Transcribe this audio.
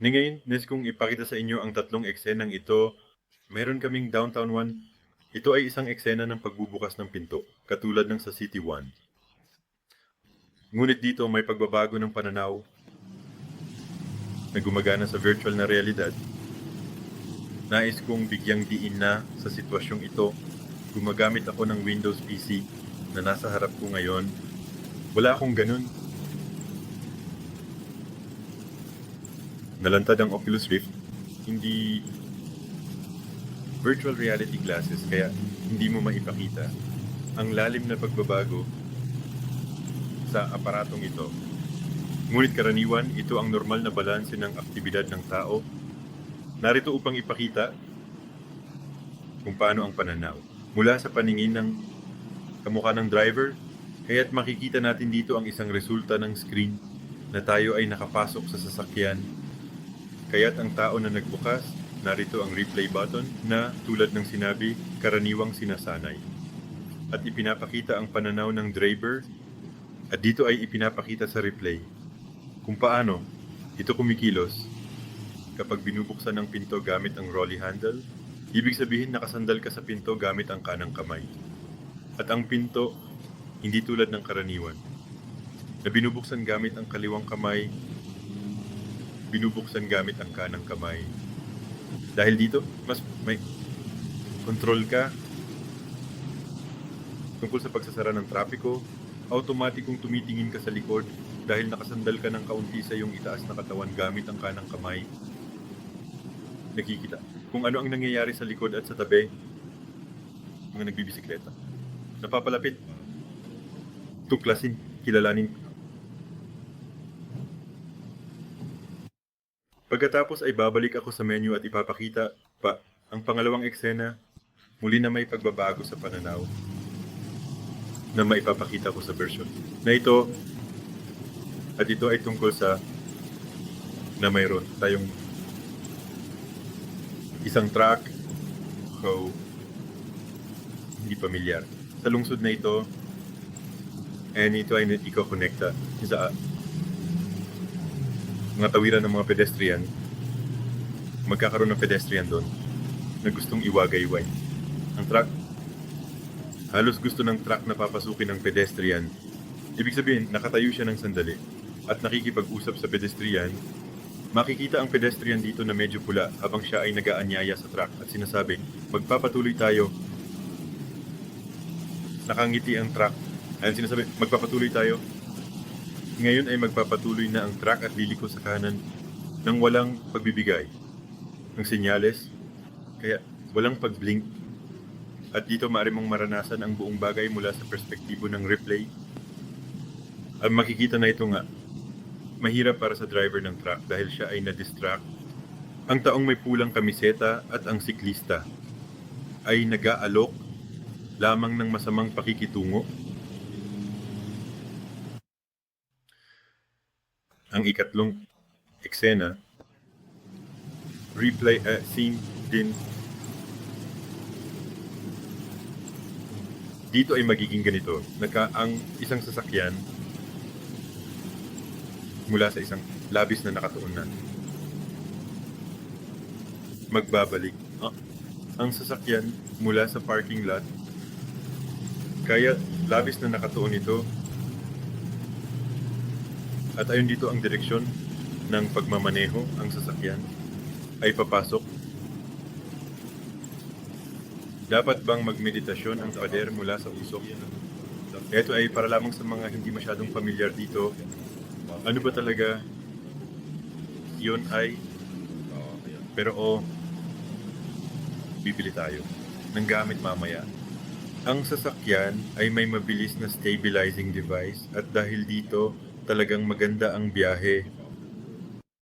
Ngayon, nais kong ipakita sa inyo ang tatlong eksenang ito. Meron kaming Downtown 1. Ito ay isang eksena ng pagbubukas ng pinto, katulad ng sa City 1. Ngunit dito may pagbabago ng pananaw na gumagana sa virtual na realidad. Nais kong bigyang diin na sa sitwasyong ito. Gumagamit ako ng Windows PC na nasa harap ko ngayon. Wala akong ganun. Nalantad ang Oculus Rift, hindi virtual reality glasses, kaya hindi mo maipakita ang lalim na pagbabago sa aparatong ito. Ngunit karaniwan, ito ang normal na balanse ng aktibidad ng tao. Narito upang ipakita kung paano ang pananaw. Mula sa paningin ng kamukha ng driver, kaya't makikita natin dito ang isang resulta ng screen na tayo ay nakapasok sa sasakyan. Kaya't ang tao na nagbukas, narito ang replay button na tulad ng sinabi, karaniwang sinasanay. At ipinapakita ang pananaw ng driver at dito ay ipinapakita sa replay kung paano ito kumikilos kapag binubuksan ng pinto gamit ang rolly handle. Ibig sabihin nakasandal ka sa pinto gamit ang kanang kamay. At ang pinto, hindi tulad ng karaniwan, na binubuksan gamit ang kaliwang kamay, binubuksan gamit ang kanang kamay. Dahil dito, mas may control ka tungkol sa pagsasara ng trapiko, automatikong tumitingin ka sa likod dahil nakasandal ka ng kaunti sa iyong itaas na katawan gamit ang kanang kamay. Nakikita kung ano ang nangyayari sa likod at sa tabi. Mga nagbibisikleta. Napapalapit. Tuklasin, kilalanin. Pagkatapos ay babalik ako sa menu at ipapakita pa ang pangalawang eksena, muli na may pagbabago sa pananaw na maipapakita ko sa version na ito. At ito ay tungkol sa na mayroon tayong isang truck so hindi pamilyar sa lungsod na ito, and ito ay iko-connecta sa mga tawiran ng mga pedestrian. Magkakaroon ng pedestrian doon na gustong iwagayway. Ang truck, halos gusto ng truck na papasukin ng pedestrian. Ibig sabihin, nakatayo siya ng sandali at nakikipag-usap sa pedestrian. Makikita ang pedestrian dito na medyo pula habang siya ay nag-aanyaya sa truck at sinasabi, magpapatuloy tayo. Nakangiti ang truck. Ayan sinasabi, magpapatuloy tayo. Ngayon ay magpapatuloy na ang truck at liliko sa kanan nang walang pagbibigay ng senyales, kaya walang pag-blink. At dito maaari mong maranasan ang buong bagay mula sa perspektibo ng replay. Ang makikita na ito nga, mahirap para sa driver ng truck dahil siya ay na-distract. Ang taong may pulang kamiseta at ang siklista ay nag-aalok lamang ng masamang pakikitungo. Ang ikatlong eksena, replay scene din. Dito ay magiging ganito, ang isang sasakyan mula sa isang labis na nakatuon na magbabalik. Ang sasakyan mula sa parking lot, kaya labis na nakatuon ito. At ayon dito ang direksyon ng pagmamaneho, ang sasakyan ay papasok. Dapat bang magmeditasyon ang pader mula sa usok? Ito ay para lamang sa mga hindi masyadong pamilyar dito. Ano ba talaga yun ay? Pero bibili tayo ng gamit mamaya. Ang sasakyan ay may mabilis na stabilizing device at dahil dito talagang maganda ang biyahe.